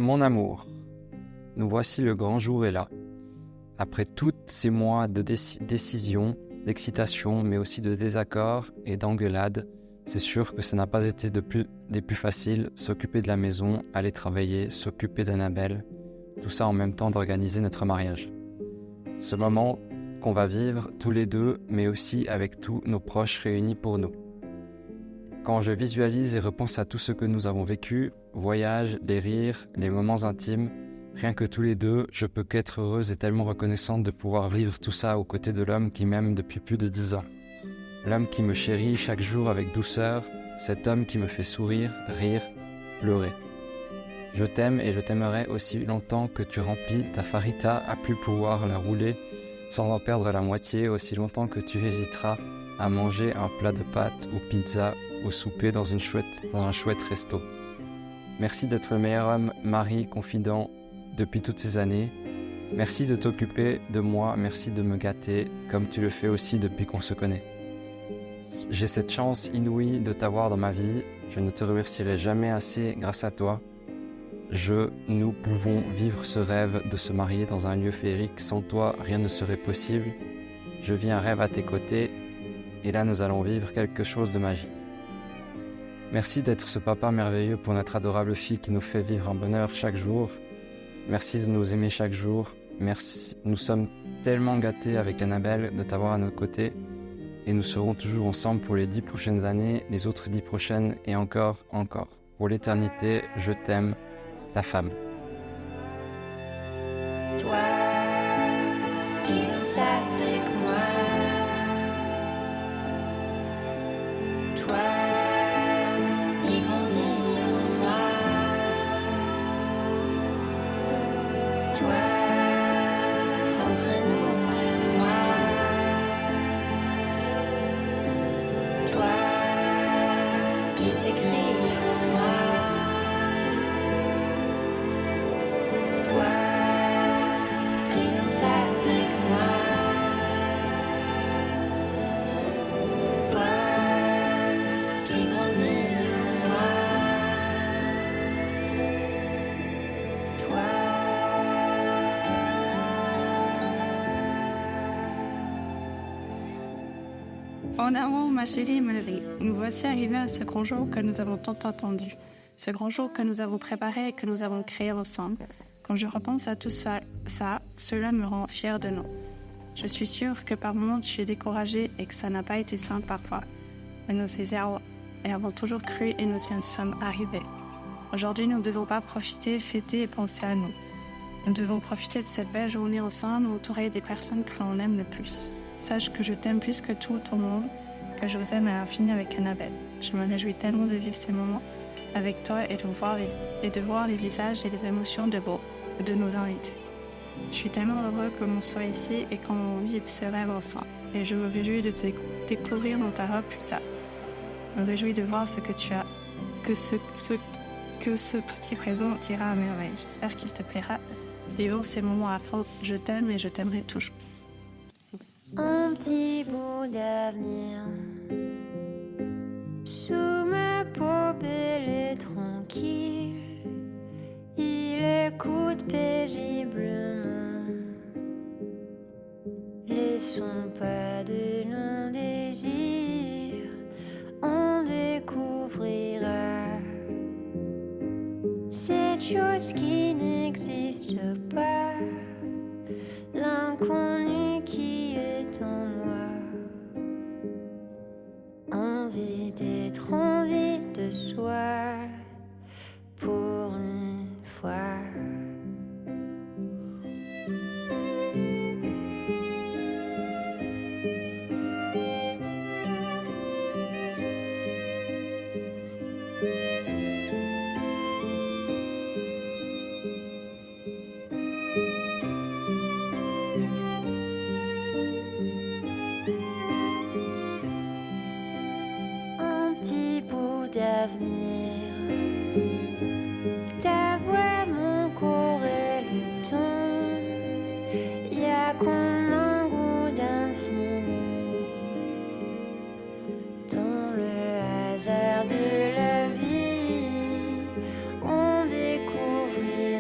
Mon amour, nous voici, le grand jour est là. Après tous ces mois de décision, d'excitation, mais aussi de désaccords et d'engueulades, c'est sûr que ça n'a pas été des plus faciles, s'occuper de la maison, aller travailler, s'occuper d'Annabelle, tout ça en même temps d'organiser notre mariage. Ce moment qu'on va vivre tous les deux, mais aussi avec tous nos proches réunis pour nous. Quand je visualise et repense à tout ce que nous avons vécu, voyages, les rires, les moments intimes, rien que tous les deux, je peux qu'être heureuse et tellement reconnaissante de pouvoir vivre tout ça aux côtés de l'homme qui m'aime depuis plus de 10 ans. L'homme qui me chérit chaque jour avec douceur, cet homme qui me fait sourire, rire, pleurer. Je t'aime et je t'aimerai aussi longtemps que tu remplis ta farita à plus pouvoir la rouler sans en perdre la moitié, aussi longtemps que tu hésiteras à manger un plat de pâtes ou pizza ou souper dans un chouette resto. Merci d'être le meilleur homme, mari, confident depuis toutes ces années. Merci de t'occuper de moi, merci de me gâter, comme tu le fais aussi depuis qu'on se connaît. J'ai cette chance inouïe de t'avoir dans ma vie, je ne te remercierai jamais assez grâce à toi. Nous pouvons vivre ce rêve de se marier dans un lieu féerique, sans toi rien ne serait possible. Je vis un rêve à tes côtés, et là nous allons vivre quelque chose de magique. Merci d'être ce papa merveilleux pour notre adorable fille qui nous fait vivre un bonheur chaque jour. Merci de nous aimer chaque jour. Merci. Nous sommes tellement gâtés avec Annabelle de t'avoir à nos côtés et nous serons toujours ensemble pour les 10 prochaines années, les autres 10 prochaines et encore. Pour l'éternité, je t'aime, ta femme. Toi qui danses avec moi, toi qui grandis en moi, toi entre nous et moi, toi qui s'écris en moi, toi qui danses avec moi, toi qui grandis en moi, toi. En avant, ma chérie Melody, nous voici arrivés à ce grand jour que nous avons tant attendu, ce grand jour que nous avons préparé et que nous avons créé ensemble. Quand je repense à tout ça, cela me rend fière de nous. Je suis sûre que par moments je suis découragée et que ça n'a pas été simple parfois. Mais nous y avons toujours cru et nous y sommes arrivés. Aujourd'hui, nous ne devons pas profiter, fêter et penser à nous. Nous devons profiter de cette belle journée ensemble, entourés des personnes que l'on aime le plus. Sache que je t'aime plus que tout au monde, que je vous aime à l'infini avec Annabelle. Je me réjouis tellement de vivre ces moments avec toi et de voir les visages et les émotions de nos invités. Je suis tellement heureux que l'on soit ici et qu'on vive ce rêve ensemble. Et je me réjouis de te découvrir dans ta robe plus tard. Je me réjouis de voir ce que tu as, que ce petit présent t'ira à merveille. J'espère qu'il te plaira. Vivons ces moments à fond. Je t'aime et je t'aimerai toujours. Un petit bout d'avenir sous ma peau belle et tranquille, il écoute paisiblement les sons pas de non-désir. On découvrira cette chose qui n'existe pas, l'inconnu qui est en moi. Envie d'être envie de soi pour une fois. Un petit bout d'avenir, d'avoir mon corps et le temps, y a comme un goût d'infini dans le hasard de la vie. On découvre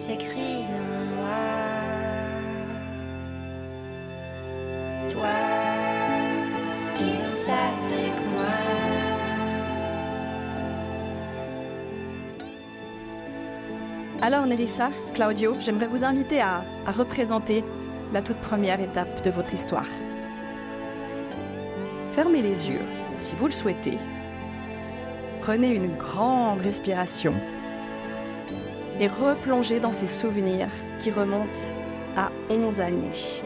s'écrit en moi. Toi qui danses avec moi. Alors Nerissa, Claudio, j'aimerais vous inviter à représenter la toute première étape de votre histoire. Fermez les yeux, si vous le souhaitez. Prenez une grande respiration et replongez dans ces souvenirs qui remontent à 11 années.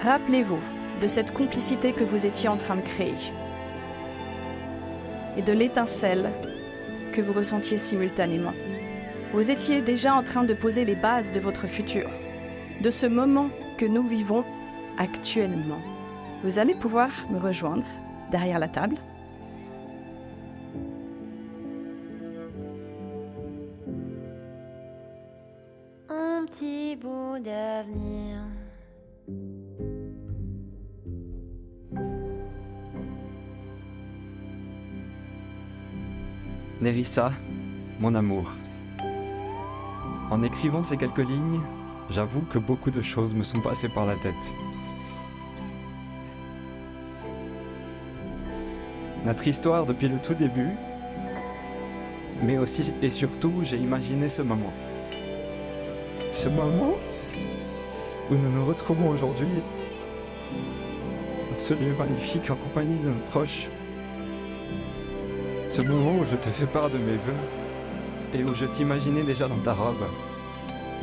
Rappelez-vous de cette complicité que vous étiez en train de créer et de l'étincelle que vous ressentiez simultanément. Vous étiez déjà en train de poser les bases de votre futur, de ce moment que nous vivons actuellement. Vous allez pouvoir me rejoindre derrière la table. Un petit bout d'avenir. Nerissa, mon amour. En écrivant ces quelques lignes, j'avoue que beaucoup de choses me sont passées par la tête. Notre histoire depuis le tout début, mais aussi et surtout, j'ai imaginé ce moment. Ce moment où nous nous retrouvons aujourd'hui dans ce lieu magnifique en compagnie de nos proches. Ce moment où je te fais part de mes vœux et où je t'imaginais déjà dans ta robe.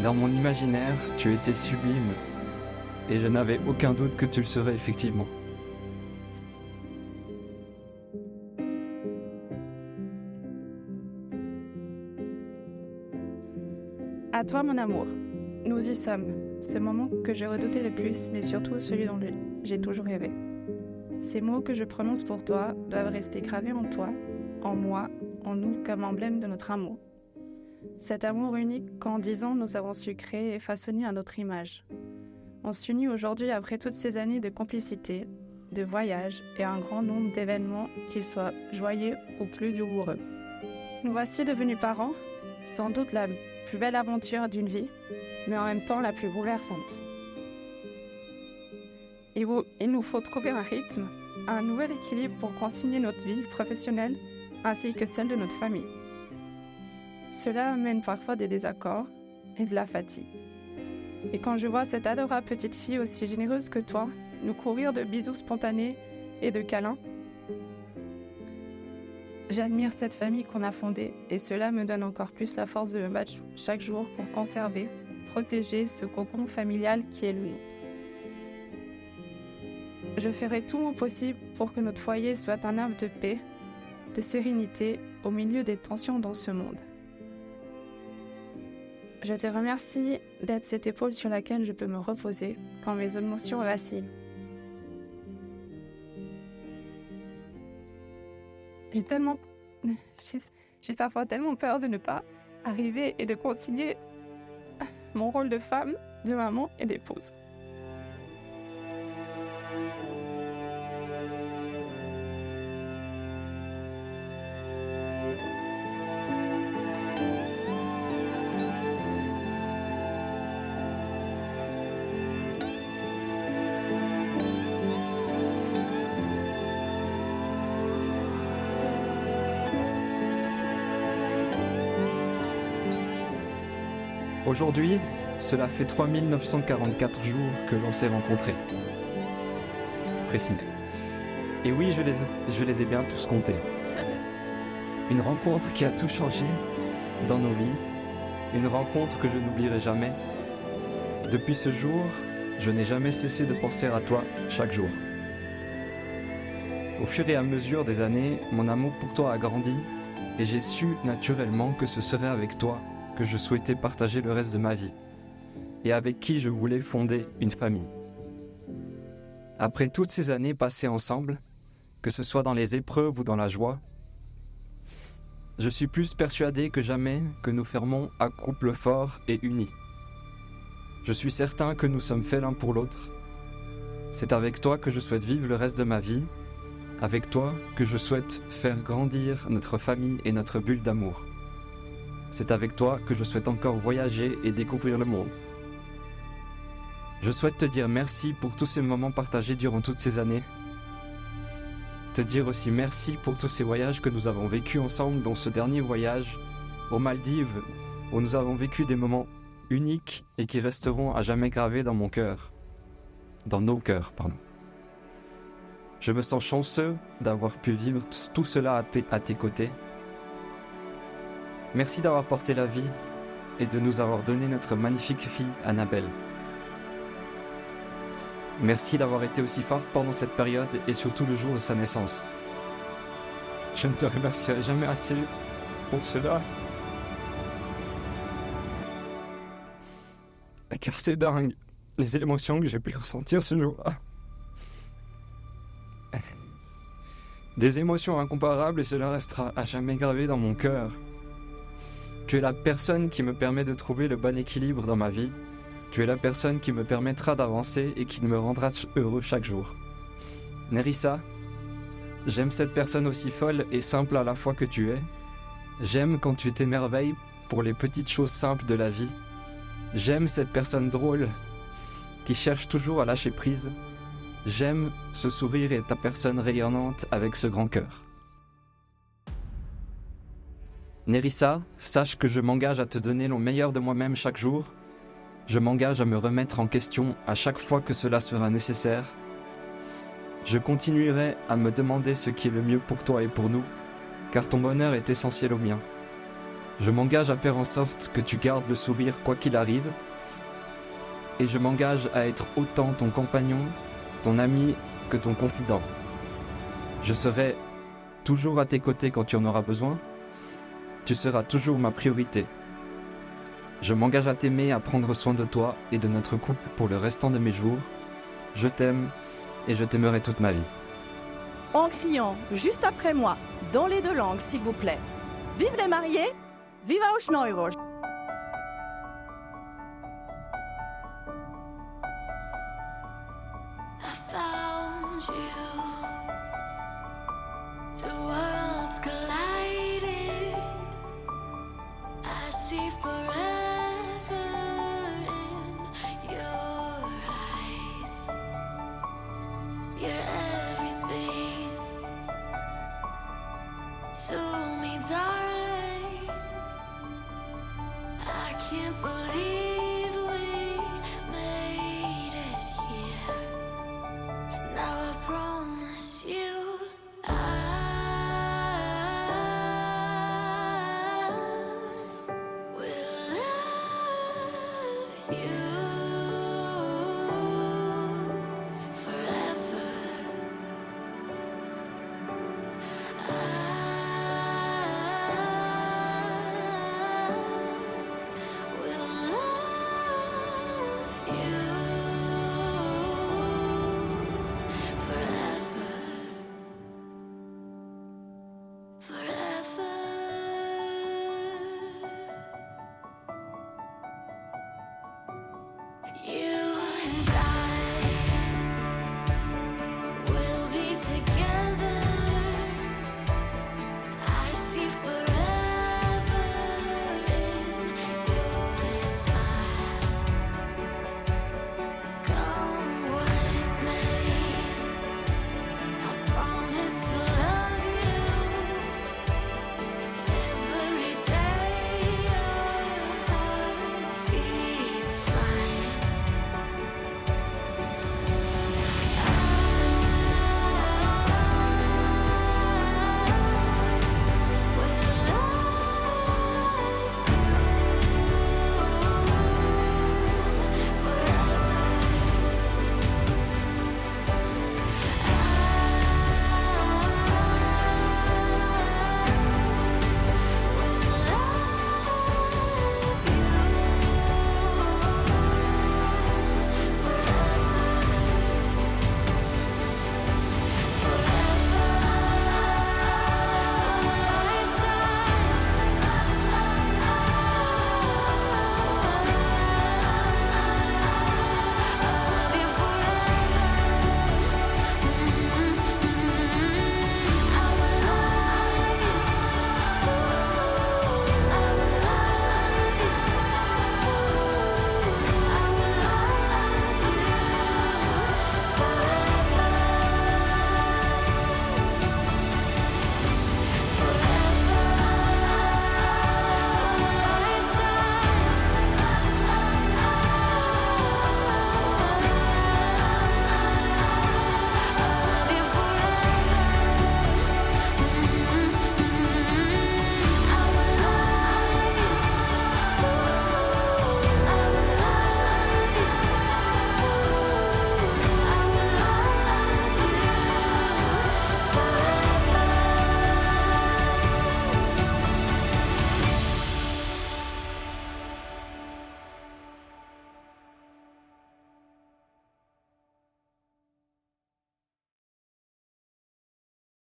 Dans mon imaginaire, tu étais sublime et je n'avais aucun doute que tu le serais effectivement. À toi, mon amour. Nous y sommes. Ce moment que j'ai redouté le plus, mais surtout celui dont j'ai toujours rêvé. Ces mots que je prononce pour toi doivent rester gravés en toi, en moi, en nous, comme emblème de notre amour. Cet amour unique qu'en 10 ans nous avons su créer et façonner à notre image. On s'unit aujourd'hui après toutes ces années de complicité, de voyages et un grand nombre d'événements, qu'ils soient joyeux ou plus douloureux. Nous voici devenus parents, sans doute la plus belle aventure d'une vie, mais en même temps la plus bouleversante. Il nous faut trouver un rythme, un nouvel équilibre pour concilier notre vie professionnelle ainsi que celle de notre famille. Cela amène parfois des désaccords et de la fatigue. Et quand je vois cette adorable petite fille aussi généreuse que toi nous courir de bisous spontanés et de câlins, j'admire cette famille qu'on a fondée et cela me donne encore plus la force de me battre chaque jour pour conserver, protéger ce cocon familial qui est le nôtre. Je ferai tout mon possible pour que notre foyer soit un havre de paix, de sérénité au milieu des tensions dans ce monde. Je te remercie d'être cette épaule sur laquelle je peux me reposer quand mes émotions vacillent. J'ai parfois tellement peur de ne pas arriver et de concilier mon rôle de femme, de maman et d'épouse. Aujourd'hui, cela fait 3944 jours que l'on s'est rencontrés. Précisément. Et oui, je les ai bien tous comptés. Une rencontre qui a tout changé dans nos vies. Une rencontre que je n'oublierai jamais. Depuis ce jour, je n'ai jamais cessé de penser à toi chaque jour. Au fur et à mesure des années, mon amour pour toi a grandi et j'ai su naturellement que ce serait avec toi que je souhaitais partager le reste de ma vie et avec qui je voulais fonder une famille. Après toutes ces années passées ensemble, que ce soit dans les épreuves ou dans la joie, je suis plus persuadé que jamais que nous fermons un couple fort et uni. Je suis certain que nous sommes faits l'un pour l'autre. C'est avec toi que je souhaite vivre le reste de ma vie, avec toi que je souhaite faire grandir notre famille et notre bulle d'amour. c'est avec toi que je souhaite encore voyager et découvrir le monde. Je souhaite te dire merci pour tous ces moments partagés durant toutes ces années. Te dire aussi merci pour tous ces voyages que nous avons vécus ensemble, dont ce dernier voyage aux Maldives, où nous avons vécu des moments uniques et qui resteront à jamais gravés dans mon cœur. Dans nos cœurs, pardon. Je me sens chanceux d'avoir pu vivre tout cela à tes côtés. Merci d'avoir porté la vie et de nous avoir donné notre magnifique fille Annabelle. Merci d'avoir été aussi forte pendant cette période et surtout le jour de sa naissance. Je ne te remercierai jamais assez pour cela. Car c'est dingue, les émotions que j'ai pu ressentir ce jour-là. Des émotions incomparables et cela restera à jamais gravé dans mon cœur. Tu es la personne qui me permet de trouver le bon équilibre dans ma vie. Tu es la personne qui me permettra d'avancer et qui me rendra heureux chaque jour. Nerissa, j'aime cette personne aussi folle et simple à la fois que tu es. J'aime quand tu t'émerveilles pour les petites choses simples de la vie. J'aime cette personne drôle qui cherche toujours à lâcher prise. J'aime ce sourire et ta personne rayonnante avec ce grand cœur. Nerissa, sache que je m'engage à te donner le meilleur de moi-même chaque jour. Je m'engage à me remettre en question à chaque fois que cela sera nécessaire. Je continuerai à me demander ce qui est le mieux pour toi et pour nous, car ton bonheur est essentiel au mien. Je m'engage à faire en sorte que tu gardes le sourire quoi qu'il arrive, et je m'engage à être autant ton compagnon, ton ami que ton confident. Je serai toujours à tes côtés quand tu en auras besoin. Tu seras toujours ma priorité. Je m'engage à t'aimer, à prendre soin de toi et de notre couple pour le restant de mes jours. Je t'aime et je t'aimerai toute ma vie. En criant juste après moi, dans les deux langues s'il vous plaît. Vive les mariés, viva os noivos. I found you. Two worlds collided. I see forever in your eyes. You're everything to me, darling. I can't believe